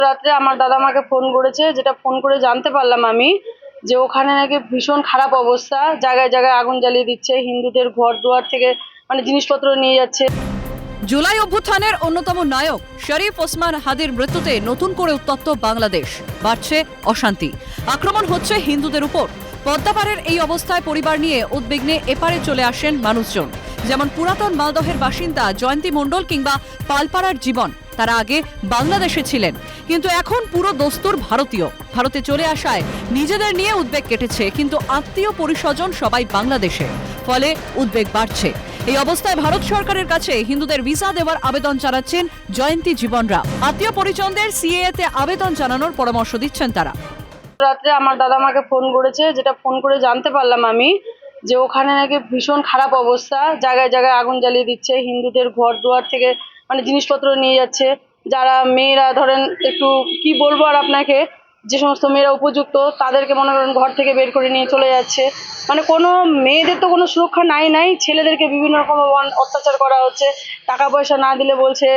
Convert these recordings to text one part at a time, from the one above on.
রাত্রে আমার দাদা আমাকে ফোন করেছে, যেটা ফোন করে জানতে পারলাম আমি যে ওখানে নাকি ভীষণ খারাপ অবস্থা, জায়গায় জায়গায় আগুন জ্বালিয়ে দিচ্ছে, হিন্দুদের ঘর দুয়ার থেকে মানে জিনিসপত্র নিয়ে যাচ্ছে। জুলাই অভ্যুত্থানের অন্যতম নায়ক শরীফ ওসমান হাদির মৃত্যুতে নতুন করে উত্তপ্ত বাংলাদেশ, বাড়ছে অশান্তি, আক্রমণ হচ্ছে হিন্দুদের উপর। পদ্মাপাড়ের এই অবস্থায় পরিবার নিয়ে উদ্বিগ্নে এপারে চলে আসেন মানুষজন, যেমন পুরাতন মালদহের বাসিন্দা জয়ন্তী মণ্ডল কিংবা পালপাড়ার জীবন। তারা আগে বাংলাদেশে ছিলেন, কিন্তু এখন পুরো দস্তুর ভারতীয়। ভারতে চলে আসায় নিজেদের নিয়ে উদ্বেগ কেটেছে, কিন্তু আত্মীয় পরিস্বজন সবাই বাংলাদেশে, ফলে উদ্বেগ বাড়ছে। এই অবস্থায় ভারত সরকারের কাছে হিন্দুদের ভিসা দেওয়ার আবেদন জানাচ্ছেন জয়ন্তী জীবনরা। আত্মীয় পরিজনদের সিএএ তে আবেদন জানানোর পরামর্শ দিচ্ছেন তারা। রাত্রে আমার দাদা আমাকে ফোন করেছে, যেটা ফোন করে জানতে পারলাম আমি যে ওখানে নাকি ভীষণ খারাপ অবস্থা, জায়গায় জায়গায় আগুন জ্বালিয়ে দিচ্ছে, হিন্দুদের ঘর দুয়ার থেকে মানে জিনিসপত্র নিয়ে যাচ্ছে। যারা মেয়েরা ধরেন একটু কি বলবো আর আপনাকে, যে সমস্ত মেয়েরা উপযুক্ত তাদেরকে মনে করেন ঘর থেকে বের করে নিয়ে চলে যাচ্ছে। মানে কোনো মেয়েদের তো কোনো সুরক্ষা নাই, ছেলেদেরকে বিভিন্ন রকম অত্যাচার করা হচ্ছে। টাকা পয়সা না দিলে বলছে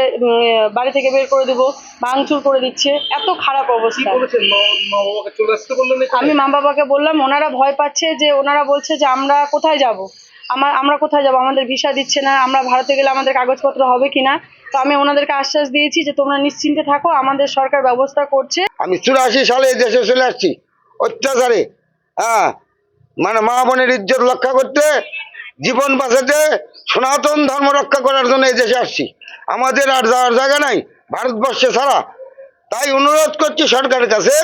বাড়ি থেকে বের করে দেবো, ভাঙচুর করে দিচ্ছে। এত খারাপ অবস্থা। আমি মা বাবাকে বললাম, ওনারা ভয় পাচ্ছে, যে ওনারা বলছে যে আমরা কোথায় যাব, আমরা কোথায় যাব, আমাদের ভিসা দিচ্ছে না, আমরা ভারতে গেলে আমাদের কাগজপত্র হবে কিনা। তো আমি ওনাদেরকে আশ্বাস দিয়েছি যে তোমরা নিশ্চিন্তে থাকো, আমাদের সরকার ব্যবস্থা করছে। আমি 84 সালে দেশে চলে আসছি অত্যাচারে, মানে মা বোনের ইজ্জত রক্ষা করতে, জীবন বাঁচাতে, সনাতন ধর্ম রক্ষা করার জন্য এই দেশে আসছি। আমাদের আর যাওয়ার জায়গা নাই ভারতবর্ষে ছাড়া। তাই অনুরোধ করছি সরকারের কাছে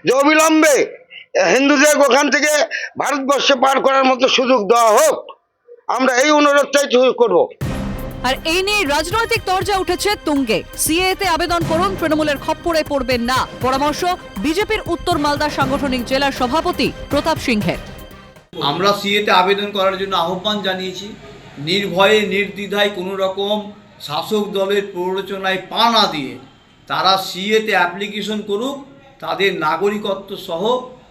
যে অবিলম্বে হিন্দুদের ওখান থেকে ভারতবর্ষে পার করার মতো সুযোগ দেওয়া হোক। আমরা এই অনুরোধটাই করবো। আর এই নিয়ে রাজনৈতিক তরজা উঠেছে তুঙ্গে। সিএএ তে আবেদন করুন, তৃণমূলের খপ্পরে পড়বেন না, পরামর্শ বিজেপির উত্তর মালদা সাংগঠনিক জেলার সভাপতি প্রতাপ সিংহের। আমরা সিএতে আবেদন করার জন্য আহ্বান জানিয়েছি। নির্ভয়ে নির্দ্বিধায় কোনো রকম শাসক দলের প্ররোচনায় পা না দিয়ে তারা সিএতে অ্যাপ্লিকেশন করুক। তাদের নাগরিকত্ব সহ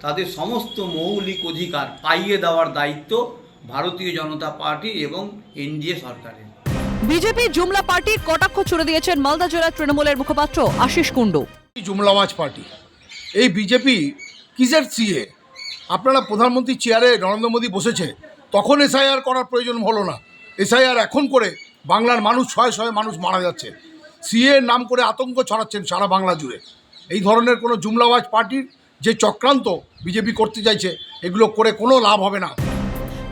তাদের সমস্ত মৌলিক অধিকার পাইয়ে দেওয়ার দায়িত্ব ভারতীয় জনতা পার্টি এবং এনডিএ সরকারের। বিজেপি জুমলা পার্টি কটাক্ষ ছুড়ে দিয়েছেন মালদা জেলা তৃণমূলের মুখপাত্র আশিস কুণ্ডু। জুমলাওয়াজ পার্টি, এই বিজেপি কিসের সিএ? আপনারা প্রধানমন্ত্রী চেয়ারে নরেন্দ্র মোদী বসেছে, তখন এসআইআর করার প্রয়োজন হলো না। এসআইআর এখন করে বাংলার মানুষ শয়ে মানুষ মারা যাচ্ছে। সিএ নাম করে আতঙ্ক ছড়াচ্ছেন সারা বাংলা জুড়ে। এই ধরনের কোনো জুমলাওয়াজ পার্টির যে চক্রান্ত বিজেপি করতে চাইছে, এগুলো করে কোনো লাভ হবে না।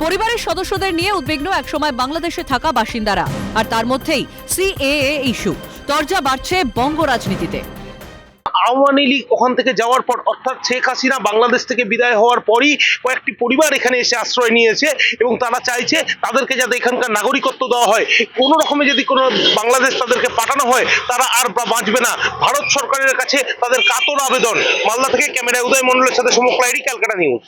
পরিবারের সদস্যদের নিয়ে উদ্বিগ্ন একসময় বাংলাদেশে থাকা বাসিন্দারা, আর তার মধ্যেই সিএএ ইস্যু। তরজা বাড়ছে বঙ্গ রাজনীতিতে। আওয়ামী লীগ ওখান থেকে যাওয়ার পর, অর্থাৎ শেখ হাসিনা বাংলাদেশ থেকে বিদায় হওয়ার পরই কয়েকটি পরিবার এখানে এসে আশ্রয় নিয়েছে এবং তারা চাইছে তাদেরকে যাতে এখানকার নাগরিকত্ব দেওয়া হয়। কোনো রকমে যদি কোনো বাংলাদেশ তাদেরকে পাঠানো হয়, তারা আর বাঁচবে না। ভারত সরকারের কাছে তাদের কাতর আবেদন। মালদা থেকে ক্যামেরায় উদয় মণ্ডলের সাথে সমক্লাইরি, ক্যালকাটা নিউজ।